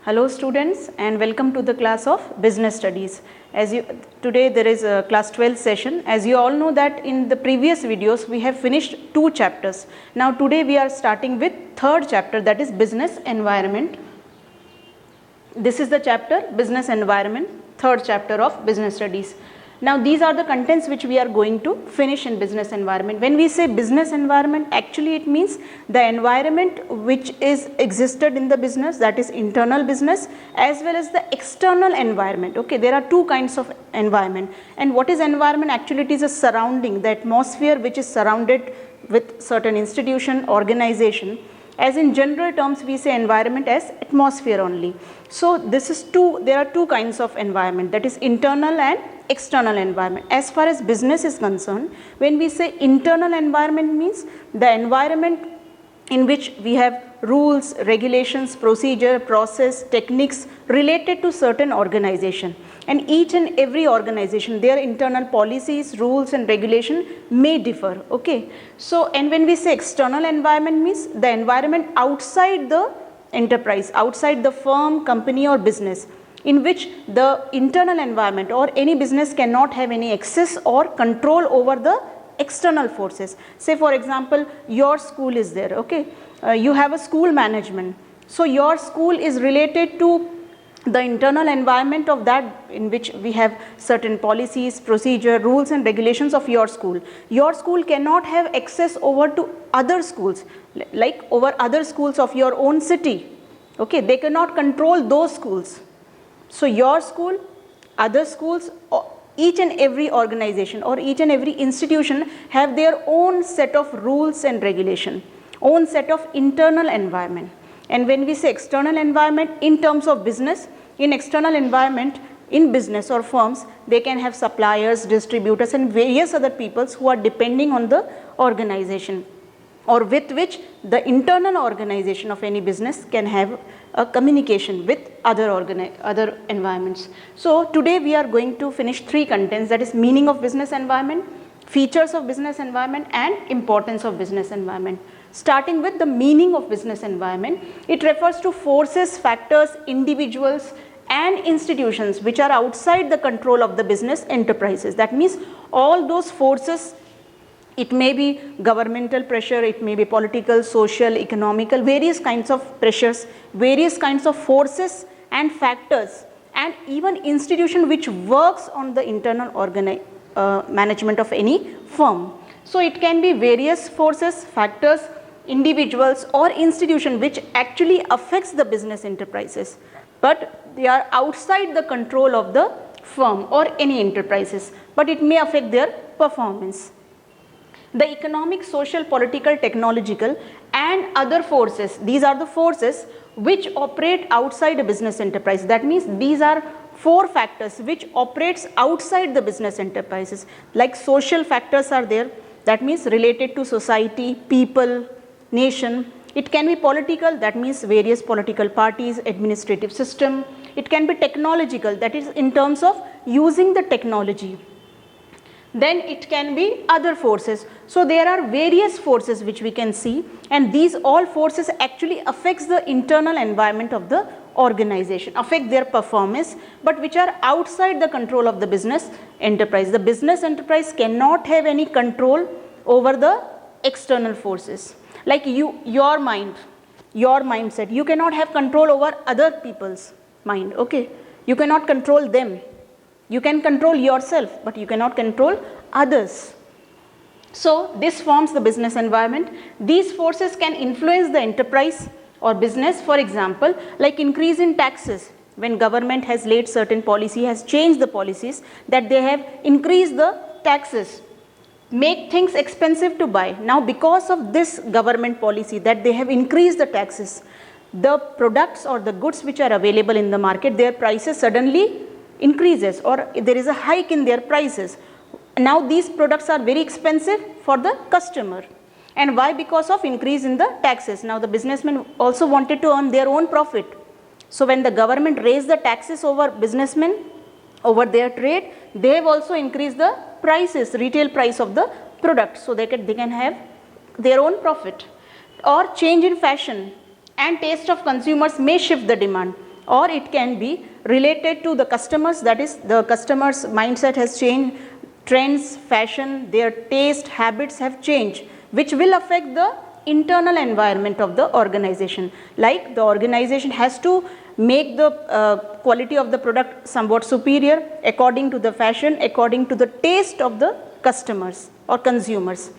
Hello students and welcome to the class of business studies. Today there is a class 12 session. As you all know that in the previous videos we have finished 2 chapters. Now today we are starting with 3rd chapter, that is business environment. This is the chapter business environment, 3rd chapter of business studies. Now these are the contents which we are going to finish in business environment. When we say business environment, actually it means the environment which is existed in the business, that is internal business, as well as the external environment. Okay, there are 2 kinds of environment. And what is environment? Actually it is a surrounding, the atmosphere which is surrounded with certain institution, organization. As in general terms we say environment as atmosphere only. So there are 2 kinds of environment, that is internal and external environment. As far as business is concerned, when we say internal environment means the environment in which we have rules, regulations, procedure, process, techniques related to certain organization, and each and every organization, their internal policies, rules and regulation may differ. Okay, so and when we say external environment means the environment outside the enterprise, outside the firm, company or business, in which the internal environment or any business cannot have any access or control over the external forces. Say for example your school is there, okay, you have a school management, so your school is related to the internal environment of that, in which we have certain policies, procedure, rules and regulations of your school. Your school cannot have access over to other schools, like over other schools of your own city. Okay, they cannot control those schools. So your school, other schools, each and every organization or each and every institution have their own set of rules and regulation, own set of internal environment. And when we say external environment in terms of business, in external environment in business or firms, they can have suppliers, distributors and various other peoples who are depending on the organization, or with which the internal organization of any business can have a communication with other environments. So today we are going to finish 3 contents, that is meaning of business environment, features of business environment and importance of business environment. Starting with the meaning of business environment, it refers to forces, factors, individuals and institutions which are outside the control of the business enterprises. That means all those forces, it may be governmental pressure, it may be political, social, economical, various kinds of pressures, various kinds of forces and factors, and even institution which works on the internal management of any firm. So it can be various forces, factors, individuals or institution which actually affects the business enterprises, but they are outside the control of the firm or any enterprises, but it may affect their performance. The economic, social, political, technological and other forces, these are the forces which operate outside a business enterprise. That means these are 4 factors which operates outside the business enterprises. Like social factors are there, that means related to society, people, nation. It can be political, that means various political parties, administrative system. It can be technological, that is in terms of using the technology. Then it can be other forces. So there are various forces which we can see, and these all forces actually affects the internal environment of the organization, affect their performance, but which are outside the control of the business enterprise. The business enterprise cannot have any control over the external forces. Like your mind, your mindset, you cannot have control over other people's mind. Okay, you cannot control them. You can control yourself, but you cannot control others. So this forms the business environment. These forces can influence the enterprise or business, for example, like increase in taxes. When government has laid certain policy, has changed the policies, that they have increased the taxes, make things expensive to buy. Now because of this government policy that they have increased the taxes, the products or the goods which are available in the market, their prices suddenly increases, or there is a hike in their prices. Now these products are very expensive for the customer. And why? Because of increase in the taxes. Now the businessmen also wanted to earn their own profit. So when the government raised the taxes over businessmen, over their trade, they have also increased the prices, retail price of the product, so they can have their own profit. Or change in fashion and taste of consumers may shift the demand. or it can be related to the customers, that is the customers mindset has changed, trends, fashion, their taste, habits have changed, which will affect the internal environment of the organization. Like the organization has to make the quality of the product somewhat superior according to the fashion, according to the taste of the customers or consumers.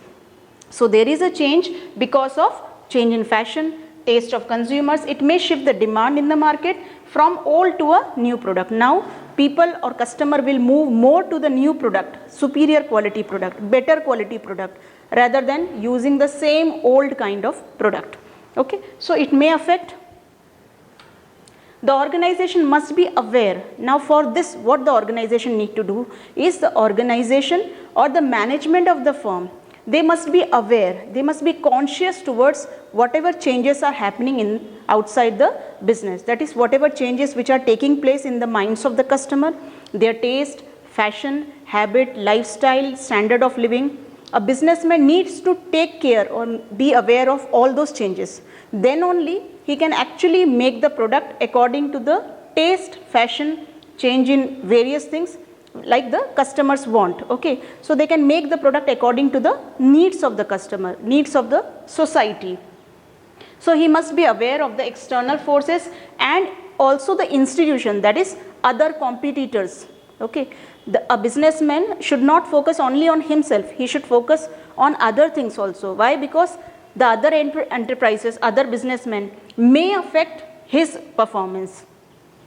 So there is a change because of change in fashion, taste of consumers. It may shift the demand in the market from old to a new product. Now people or customer will move more to the new product, superior quality product, better quality product, rather than using the same old kind of product. Okay, so it may affect. The organization must be aware. Now for this, what the organization need to do is, the organization or the management of the firm, they must be aware, they must be conscious towards whatever changes are happening in outside the business. That is, whatever changes which are taking place in the minds of the customer, their taste, fashion, habit, lifestyle, standard of living. A businessman needs to take care or be aware of all those changes. Then only he can actually make the product according to the taste, fashion, change in various things like the customers want. Okay, so they can make the product according to the needs of the customer, needs of the society. So he must be aware of the external forces and also the institution, that is other competitors. Okay, a businessman should not focus only on himself, he should focus on other things also. Why? Because the other enterprises, other businessmen may affect his performance,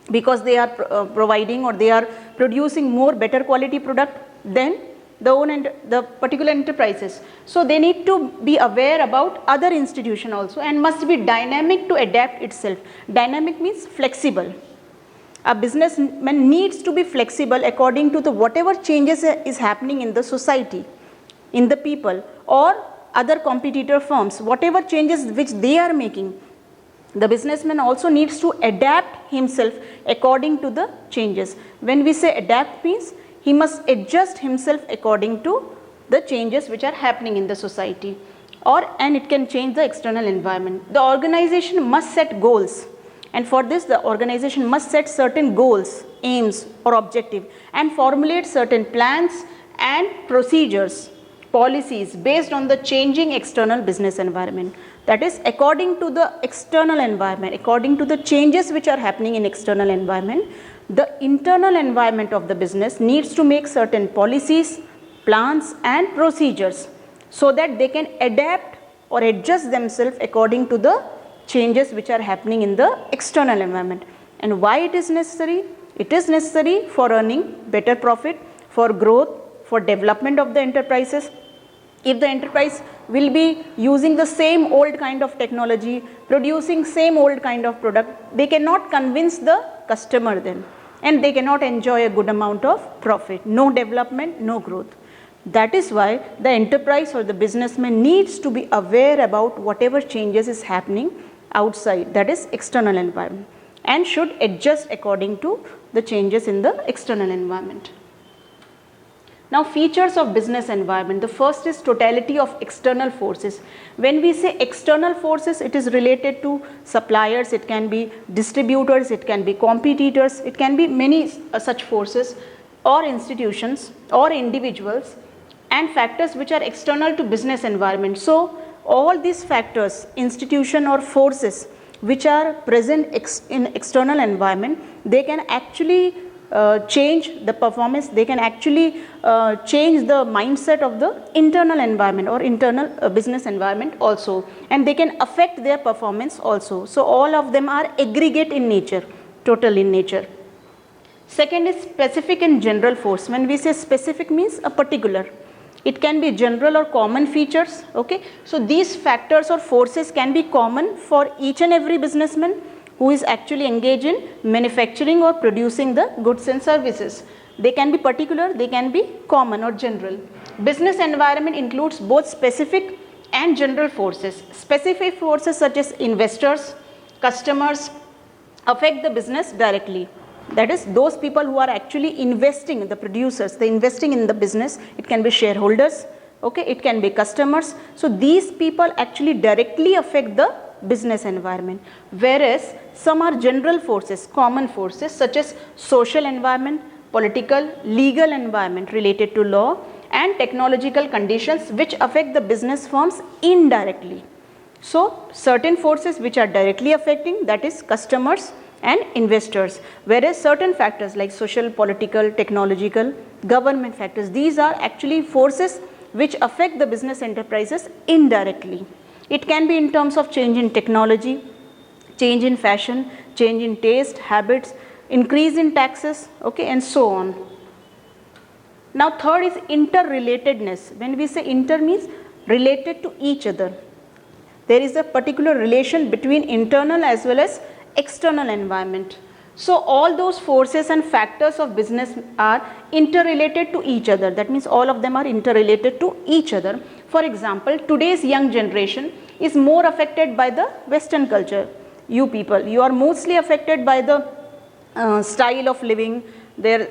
because they are providing or they are producing more better quality product than the particular enterprises. So they need to be aware about other institution also, and must be dynamic to adapt itself. Dynamic means flexible. A businessman needs to be flexible according to the whatever changes is happening in the society, in the people, or other competitor firms, whatever changes which they are making. The businessman also needs to adapt himself according to the changes. When we say adapt means, he must adjust himself according to the changes which are happening in the society, and it can change the external environment. The organization must set goals, and for this the organization must set certain goals, aims or objective, and formulate certain plans and procedures, policies based on the changing external business environment. That is, according to the external environment, according to the changes which are happening in external environment, the internal environment of the business needs to make certain policies, plans and procedures, so that they can adapt or adjust themselves according to the changes which are happening in the external environment. And why it is necessary? It is necessary for earning better profit, for growth, for development of the enterprises. If the enterprise will be using the same old kind of technology, producing same old kind of product, they cannot convince the customer then, and they cannot enjoy a good amount of profit. No development, no growth. That is why the enterprise or the businessman needs to be aware about whatever changes is happening outside, that is external environment, and should adjust according to the changes in the external environment. Now, features of business environment. The first is totality of external forces. When we say external forces, it is related to suppliers, it can be distributors, it can be competitors, it can be many such forces or institutions or individuals, and factors which are external to business environment. So all these factors, institution or forces which are present in external environment, they can actually change the performance, they can actually change the mindset of the internal environment or internal business environment also, and they can affect their performance also. So all of them are aggregate in nature, total in nature. Second is specific and general force. When we say specific means a particular, it can be general or common features. Okay, so these factors or forces can be common for each and every businessman who is actually engaged in manufacturing or producing the goods and services. They can be particular, they can be common or general. Business environment includes both specific and general forces. Specific forces such as investors, customers affect the business directly. That is, those people who are actually investing, the producers, they investing in the business. It can be shareholders, okay, it can be customers. So these people actually directly affect the business environment, whereas some are general forces, common forces such as social environment, political, legal environment related to law and technological conditions which affect the business firms indirectly. So, certain forces which are directly affecting, that is customers and investors, whereas certain factors like social, political, technological, government factors, these are actually forces which affect the business enterprises indirectly. It can be in terms of change in technology, change in fashion, change in taste, habits, increase in taxes, okay, and so on. Now, third is interrelatedness. When we say inter means related to each other. There is a particular relation between internal as well as external environment. So, all those forces and factors of business are interrelated to each other. That means all of them are interrelated to each other. For example, today's young generation is more affected by the Western culture. You people, you are mostly affected by the style of living, their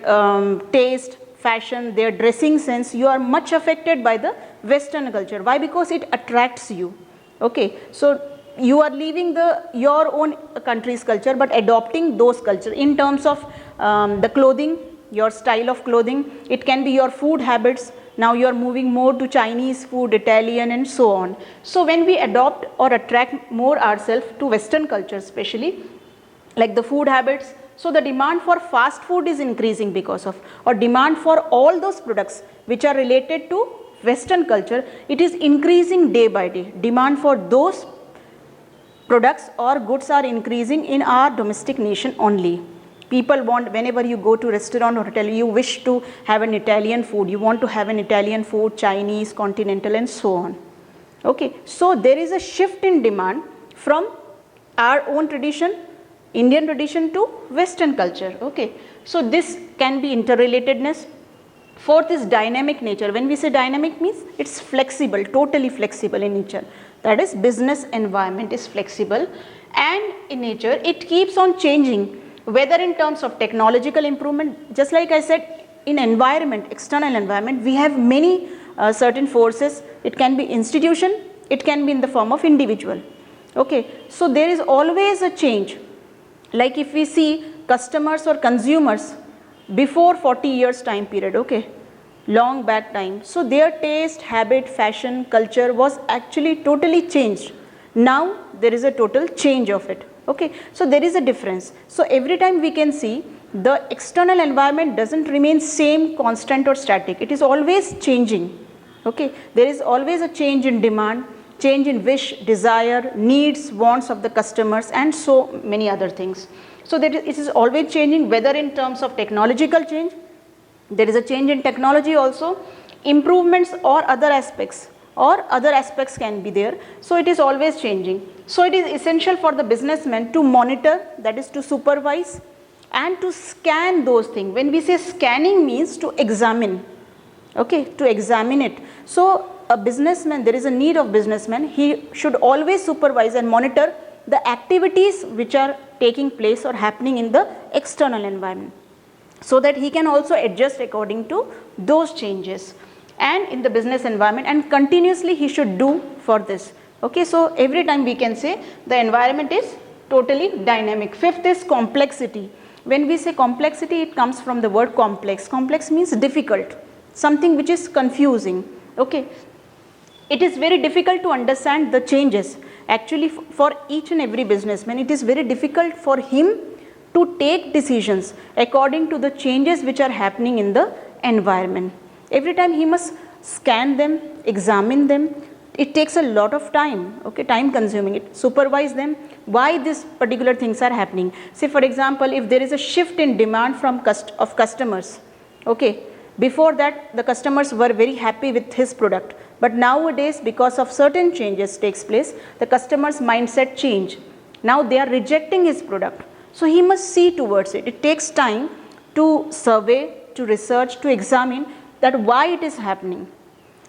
taste, fashion, their dressing sense. You are much affected by the Western culture. Why? Because it attracts you. Okay, so you are leaving your own country's culture but adopting those culture in terms of the clothing, your style of clothing. It can be your food habits. Now you are moving more to Chinese food, Italian and so on. So when we adopt or attract more ourselves to Western culture, especially like the food habits, so the demand for fast food is increasing because of, or demand for all those products which are related to Western culture, it is increasing day by day. Demand for those products or goods are increasing in our domestic nation only. People want, whenever you go to restaurant or hotel, you wish to have an Italian food, you want to have an Italian food, Chinese, continental and so on. Okay, so there is a shift in demand from our own tradition, Indian tradition to Western culture. Okay, so this can be interrelatedness. Fourth is dynamic nature. When we say dynamic means it's flexible, totally flexible in nature. That is business environment is flexible and in nature it keeps on changing, whether in terms of technological improvement. Just like I said, in environment, external environment, we have many certain forces. It can be institution, it can be in the form of individual. Okay, so there is always a change. Like if we see customers or consumers before 40 years time period, okay, long back time, so their taste, habit, fashion, culture was actually totally changed. Now there is a total change of it. Okay, so there is a difference. So every time we can see the external environment doesn't remain same, constant or static, it is always changing. Okay, there is always a change in demand, change in wish, desire, needs, wants of the customers and so many other things. So that it is always changing, whether in terms of technological change, there is a change in technology also, improvements or other aspects can be there. So it is always changing. So it is essential for the businessman to monitor, that is to supervise and to scan those things. When we say scanning means to examine, okay, to examine it. So a businessman, there is a need of businessman, he should always supervise and monitor the activities which are taking place or happening in the external environment, so that he can also adjust according to those changes and in the business environment, and continuously he should do for this. Okay, so every time we can say the environment is totally dynamic. Fifth is complexity. When we say complexity, it comes from the word complex. Complex means difficult, something which is confusing. Okay, it is very difficult to understand the changes. Actually, for each and every businessman, it is very difficult for him to take decisions according to the changes which are happening in the environment. Every time he must scan them, examine them. It takes a lot of time, okay, time consuming it, supervise them, why these particular things are happening. Say for example, if there is a shift in demand from customers, okay, before that the customers were very happy with his product, but nowadays because of certain changes takes place, the customer's mindset change. Now they are rejecting his product. So he must see towards it. It takes time to survey, to research, to examine that why it is happening.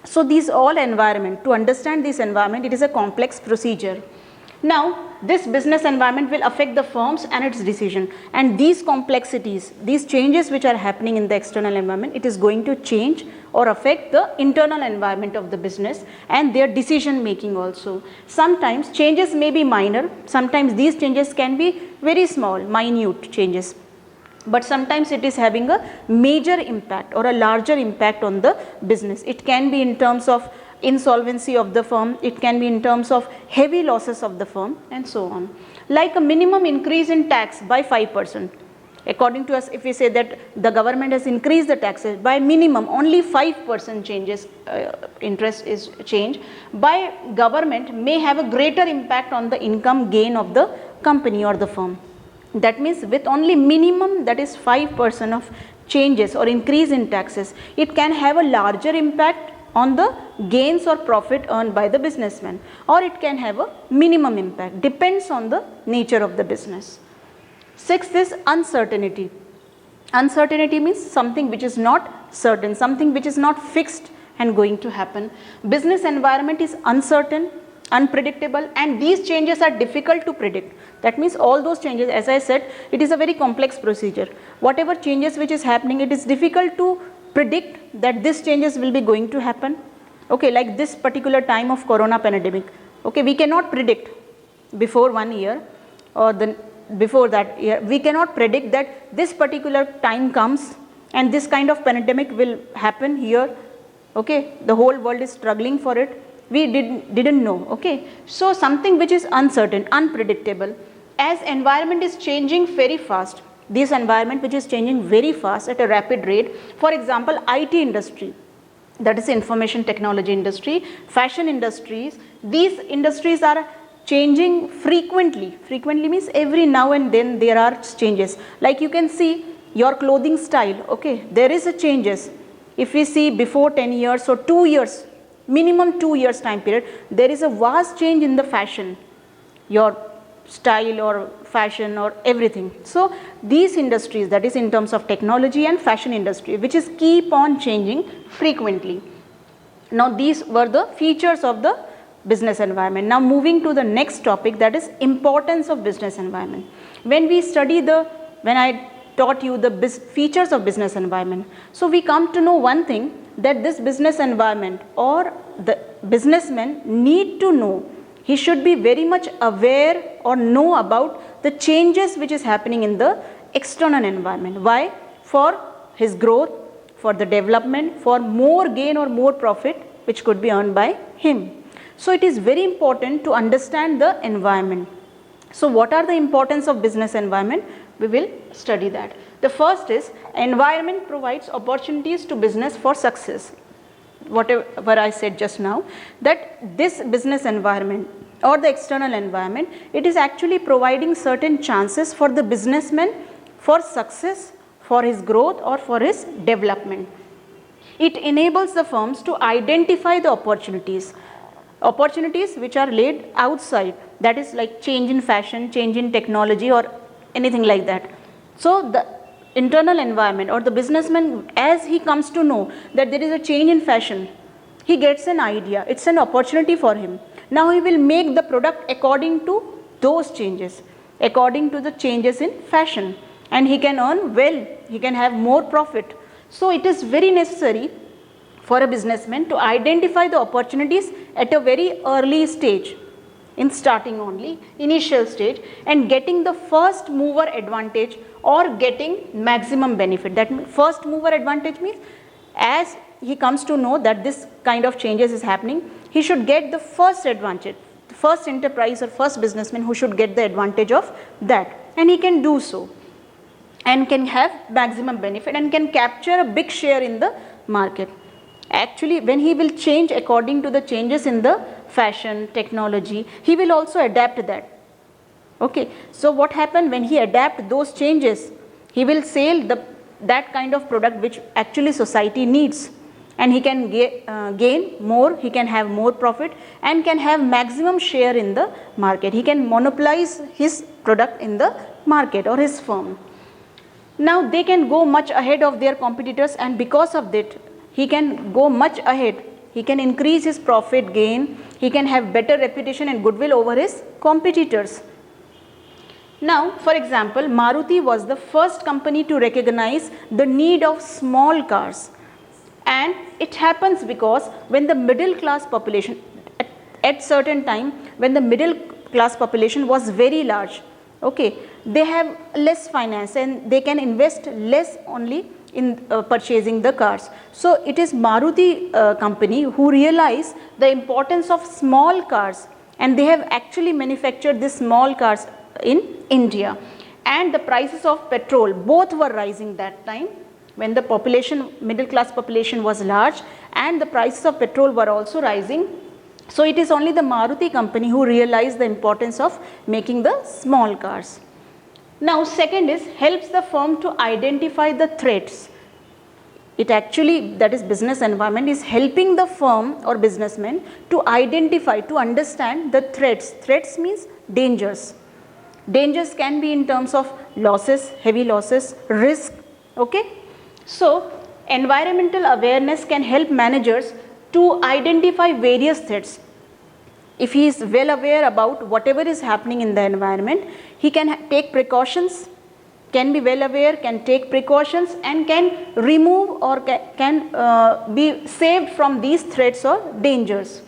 So these all environment, to understand this environment, it is a complex procedure. Now, this business environment will affect the firms and its decision, and these complexities, these changes which are happening in the external environment, it is going to change or affect the internal environment of the business and their decision making also. Sometimes changes may be minor, sometimes these changes can be very small, minute changes, but sometimes it is having a major impact or a larger impact on the business. It can be in terms of insolvency of the firm, it can be in terms of heavy losses of the firm, and so on. Like a minimum increase in tax by 5%. According to us, if we say that the government has increased the taxes by minimum only 5% changes, interest is change by government may have a greater impact on the income gain of the company or the firm. That means with only minimum, that is 5% of changes or increase in taxes, it can have a larger impact on the gains or profit earned by the businessman, or it can have a minimum impact, depends on the nature of the business. Sixth is uncertainty. Uncertainty means something which is not certain, something which is not fixed and going to happen. Business environment is uncertain, unpredictable, and these changes are difficult to predict. That means all those changes, as I said, it is a very complex procedure. Whatever changes which is happening, it is difficult to predict that these changes will be going to happen. Okay, like this particular time of corona pandemic, okay, we cannot predict before 1 year or before that year, we cannot predict that this particular time comes and this kind of pandemic will happen here. Okay, the whole world is struggling for it, we didn't know. Okay, so something which is uncertain, unpredictable, as environment is changing very fast, this environment which is changing very fast at a rapid rate. For example, IT industry, that is information technology industry, fashion industries, these industries are changing frequently. Frequently means every now and then there are changes. Like you can see your clothing style, okay, there is a changes. If we see before 10 years or 2 years, minimum 2 years time period, there is a vast change in the fashion, your style or fashion or everything. So these industries, that is in terms of technology and fashion industry, which is keep on changing frequently. Now these were the features of the business environment. Now moving to the next topic, that is importance of business environment. When we study when I taught you the features of business environment, so we come to know one thing, that this business environment or the businessman need to know, he should be very much aware or know about the changes which is happening in the external environment. Why? For his growth, for the development, for more gain or more profit which could be earned by him. So it is very important to understand the environment. So what are the importance of business environment? We will study that. The first is, environment provides opportunities to business for success. Whatever I said just now, that this business environment or the external environment, it is actually providing certain chances for the businessman for success, for his growth or for his development. It enables the firms to identify the opportunities which are laid outside, that is like change in fashion, change in technology or anything like that. So the internal environment or the businessman, as he comes to know that there is a change in fashion, he gets an idea, it's an opportunity for him. Now he will make the product according to those changes, according to the changes in fashion, and he can earn well, he can have more profit. So it is very necessary for a businessman to identify the opportunities at a very early stage, in starting only, initial stage, and getting the first mover advantage or getting maximum benefit. That first mover advantage means, as he comes to know that this kind of changes is happening, he should get the first advantage, the first enterprise or first businessman who should get the advantage of that, and he can do so and can have maximum benefit and can capture a big share in the market. Actually, when he will change according to the changes in the fashion, technology, he will also adapt that. Okay, so what happened when he adapt those changes, he will sell that kind of product which actually society needs, and he can gain more, he can have more profit and can have maximum share in the market. He can monopolize his product in the market or his firm. Now they can go much ahead of their competitors, and because of that he can go much ahead, he can increase his profit gain, He can have better reputation and goodwill over his competitors. Now, for example, Maruti was the first company to recognize the need of small cars, and it happens because when the middle class population at certain time, when the middle class population was very large, okay, they have less finance and they can invest less only in purchasing the cars. So it is Maruti company who realized the importance of small cars, and they have actually manufactured these small cars in India. And the prices of petrol both were rising that time when the population, middle class population was large, and the prices of petrol were also rising. So it is only the Maruti company who realized the importance of making the small cars. Now second is helps the firm to identify the threats. It actually, that is business environment, is helping the firm or businessman to identify, to understand the threats. Threats means dangers. Dangers can be in terms of losses, heavy losses, risk, okay. So environmental awareness can help managers to identify various threats. If he is well aware about whatever is happening in the environment, he can take precautions, can be well aware, can take precautions, and can remove or can be saved from these threats or dangers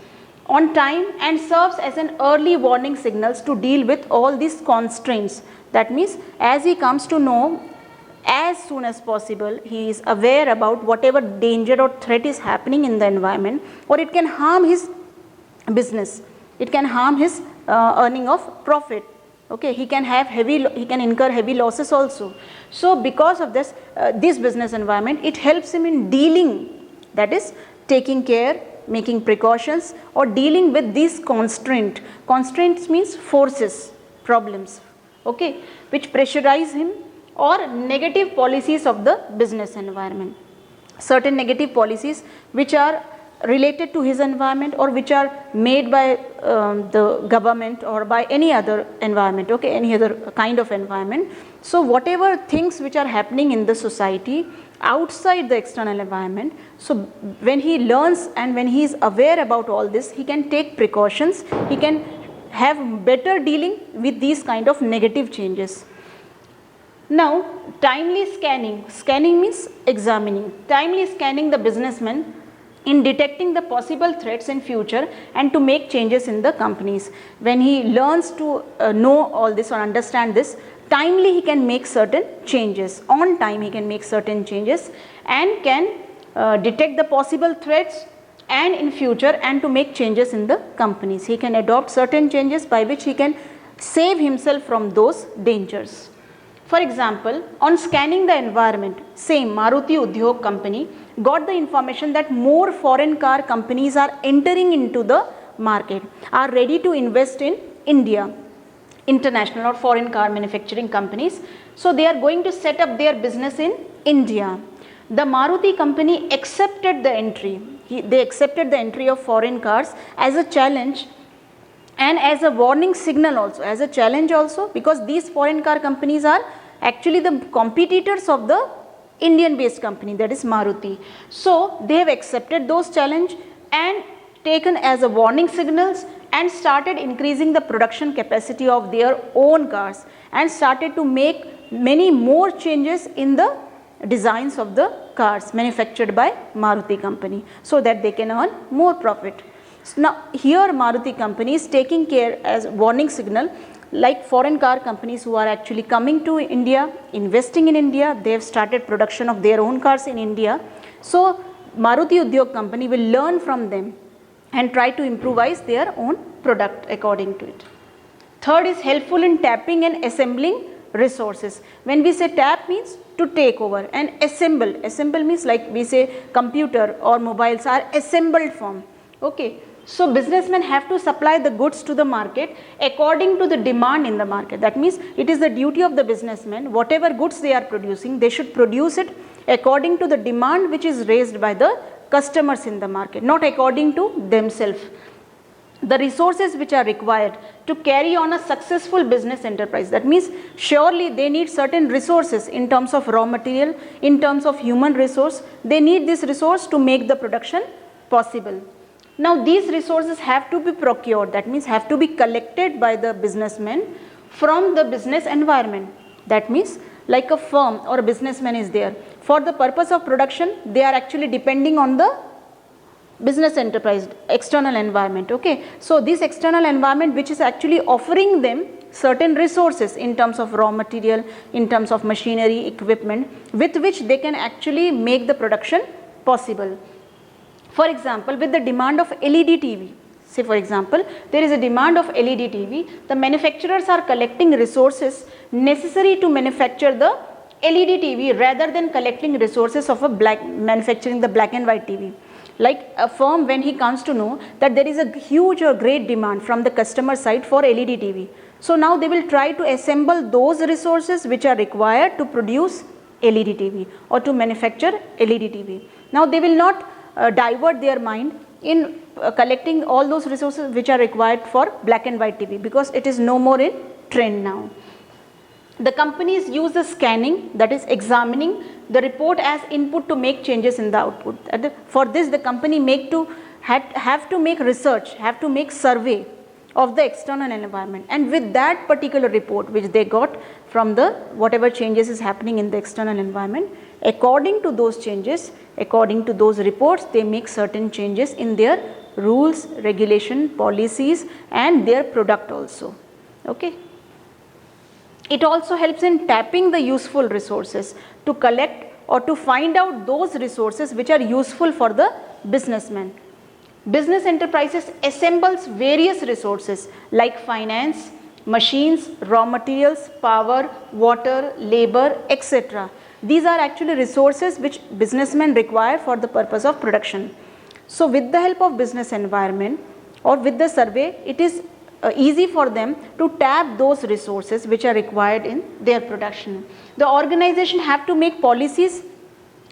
on time, and serves as an early warning signals to deal with all these constraints. That means as he comes to know, as soon as possible, he is aware about whatever danger or threat is happening in the environment, or it can harm his business, it can harm his earning of profit. Okay, he can incur heavy losses also. So because of this, this business environment, it helps him in dealing, that is taking care, making precautions, or dealing with these constraints. Constraints means forces, problems, okay, which pressurize him, or negative policies of the business environment. Certain negative policies which are related to his environment, or which are made by the government or by any other environment, okay, any other kind of environment. So whatever things which are happening in the society outside the external environment, so when he learns and when he is aware about all this, he can take precautions, he can have better dealing with these kind of negative changes. Now timely scanning, scanning means examining, timely scanning the businessman in detecting the possible threats in future and to make changes in the companies. When he learns to know all this or understand this, timely he can make certain changes, on time he can make certain changes, and can detect the possible threats and in future, and to make changes in the companies. He can adopt certain changes by which he can save himself from those dangers. For example, on scanning the environment, same Maruti Udyog company got the information that more foreign car companies are entering into the market, are ready to invest in India, international or foreign car manufacturing companies. So they are going to set up their business in India. The Maruti company accepted the entry. They accepted the entry of foreign cars as a challenge and as a warning signal also, as a challenge also, because these foreign car companies are actually the competitors of the Indian based company, that is Maruti. So they have accepted those challenge and taken as a warning signals, and started increasing the production capacity of their own cars, and started to make many more changes in the designs of the cars manufactured by Maruti company, so that they can earn more profit. So now here Maruti company is taking care as warning signal, like foreign car companies who are actually coming to India, investing in India, they have started production of their own cars in India. So Maruti Udyog company will learn from them and try to improvise their own product according to it. Third is helpful in tapping and assembling resources. When we say tap means to take over, and assemble, assemble means like we say computer or mobiles are assembled form, okay. So businessmen have to supply the goods to the market according to the demand in the market. That means it is the duty of the businessmen, whatever goods they are producing, they should produce it according to the demand which is raised by the customers in the market, not according to themselves. The resources which are required to carry on a successful business enterprise, that means surely they need certain resources in terms of raw material, in terms of human resource, they need this resource to make the production possible. Now these resources have to be procured, that means have to be collected by the businessman from the business environment. That means like a firm or a businessman is there, for the purpose of production they are actually depending on the business enterprise, external environment. Okay, so this external environment which is actually offering them certain resources in terms of raw material, in terms of machinery, equipment, with which they can actually make the production possible. For example, with the demand of LED TV, say for example there is a demand of LED TV, the manufacturers are collecting resources necessary to manufacture the LED TV rather than collecting resources of manufacturing the black and white TV. Like a firm, when he comes to know that there is a huge or great demand from the customer side for LED TV, so now they will try to assemble those resources which are required to produce LED TV or to manufacture LED TV. Now they will not divert their mind in collecting all those resources which are required for black and white TV, because it is no more in trend now. The companies use the scanning, that is examining the report as input to make changes in the output. For this the company have to make research, have to make survey of the external environment, and with that particular report which they got from the whatever changes is happening in the external environment, according to those changes, according to those reports, they make certain changes in their rules, regulation, policies and their product also. Okay. It also helps in tapping the useful resources to collect or to find out those resources which are useful for the businessman. Business enterprises assembles various resources like finance, machines, raw materials, power, water, labor, etc. These are actually resources which businessmen require for the purpose of production. So with the help of business environment or with the survey, it is easy for them to tap those resources which are required in their production. The organization have to make policies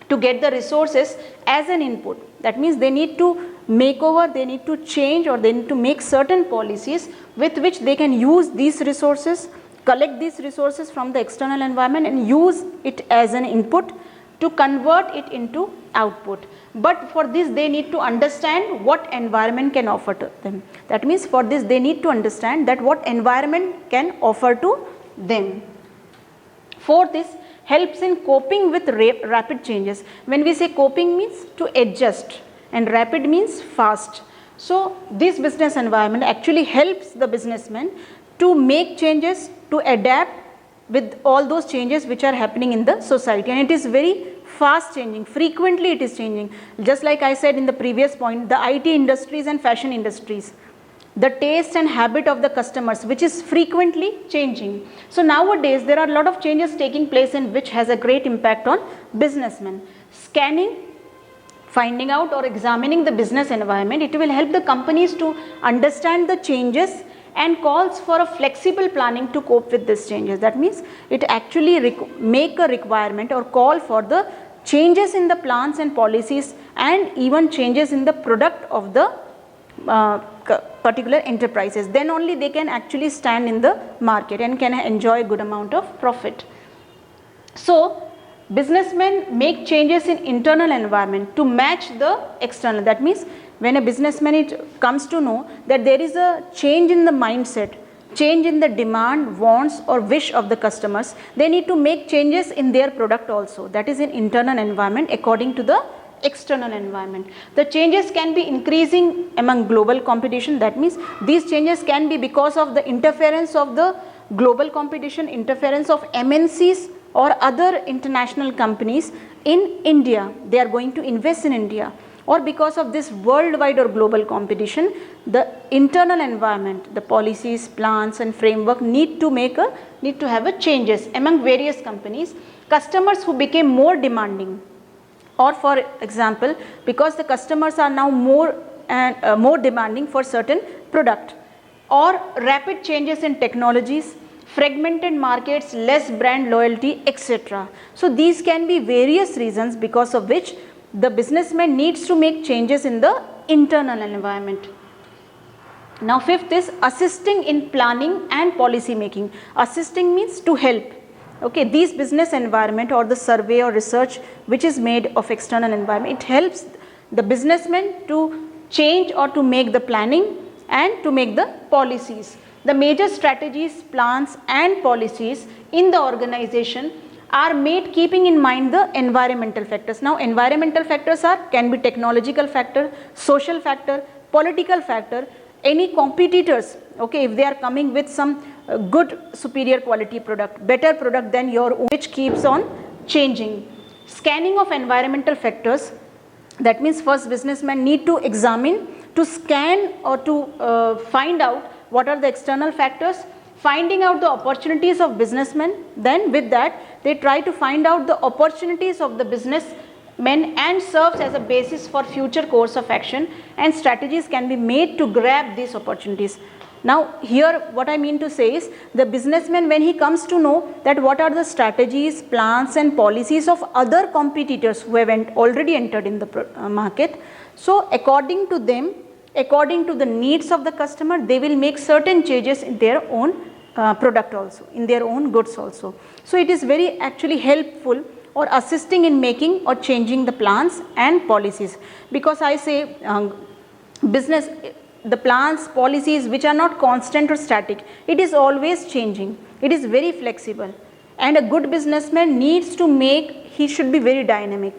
to get the resources as an input. That means they need to make over, they need to change, or they need to make certain policies with which they can use these resources, collect these resources from the external environment and use it as an input to convert it into output. But for this they need to understand what environment can offer to them. That means for this they need to understand that what environment can offer to them. For this helps in coping with rapid changes. When we say coping means to adjust and rapid means fast. So this business environment actually helps the businessman to make changes, to adapt with all those changes which are happening in the society, and it is very fast changing, frequently it is changing. Just like I said in the previous point, the IT industries and fashion industries, the taste and habit of the customers which is frequently changing. So nowadays there are a lot of changes taking place in which has a great impact on businessmen. Scanning, finding out or examining the business environment, it will help the companies to understand the changes and calls for a flexible planning to cope with these changes. That means it actually make a requirement or call for the changes in the plans and policies and even changes in the product of the particular enterprises. Then only they can actually stand in the market and can enjoy a good amount of profit. So businessmen make changes in internal environment to match the external. That means when a businessman comes to know that there is a change in the mindset, change in the demand, wants or wish of the customers, they need to make changes in their product also. That is in internal environment according to the external environment. The changes can be increasing among global competition. That means these changes can be because of the interference of the global competition, interference of MNCs or other international companies in India. They are going to invest in India. Or because of this worldwide or global competition, the internal environment, the policies, plans and framework need to have a changes among various companies. Customers who became more demanding, or for example because the customers are now more demanding for certain product, or rapid changes in technologies, fragmented markets, less brand loyalty, etc. So these can be various reasons because of which the businessman needs to make changes in the internal environment. Now fifth is assisting in planning and policy making. Assisting means to help. Okay, these business environment or the survey or research which is made of external environment, it helps the businessman to change or to make the planning and to make the policies. The major strategies, plans and policies in the organization are made keeping in mind the environmental factors. Now environmental factors can be technological factor, social factor, political factor, any competitors, okay, if they are coming with some good superior quality product, better product than your own, which keeps on changing. Scanning of environmental factors, that means first businessman need to examine, to scan or to find out what are the external factors, finding out the opportunities of businessmen, then with that they try to find out the opportunities of the businessmen and serves as a basis for future course of action, and strategies can be made to grab these opportunities. Now here what I mean to say is, the businessman, when he comes to know that what are the strategies, plans and policies of other competitors who have already entered in the market, so according to them, according to the needs of the customer, they will make certain changes in their own product also, in their own goods also. So it is very actually helpful or assisting in making or changing the plans and policies, because I say business, the plans, policies which are not constant or static, it is always changing, it is very flexible, and a good businessman needs to make, he should be very dynamic,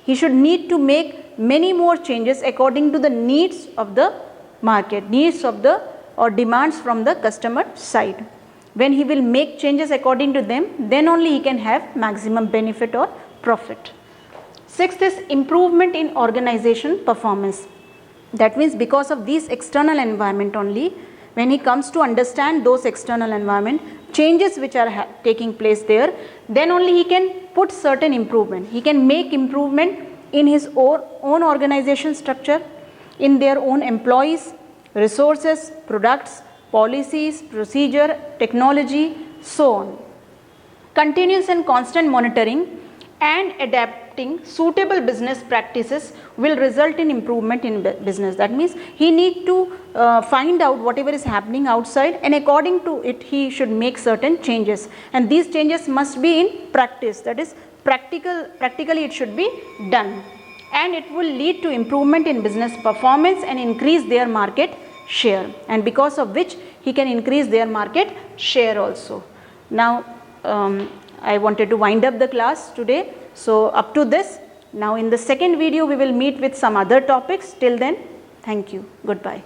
he should need to make many more changes according to the needs of the market, needs of the or demands from the customer side. When he will make changes according to them, then only he can have maximum benefit or profit. Sixth is improvement in organization performance. That means because of these external environment only, when he comes to understand those external environment, changes which are taking place there, then only he can put certain improvement. He can make improvement in his own organization structure, in their own employees, resources, products, policies, procedure, technology, so on. Continuous and constant monitoring and adapting suitable business practices will result in improvement in business. That means he need to find out whatever is happening outside, and according to it he should make certain changes, and these changes must be in practice, that is practically it should be done, and it will lead to improvement in business performance and increase their market share, and because of which he can increase their market share also. Now I wanted to wind up the class today, so up to this. Now in the second video we will meet with some other topics. Till then, thank you, goodbye.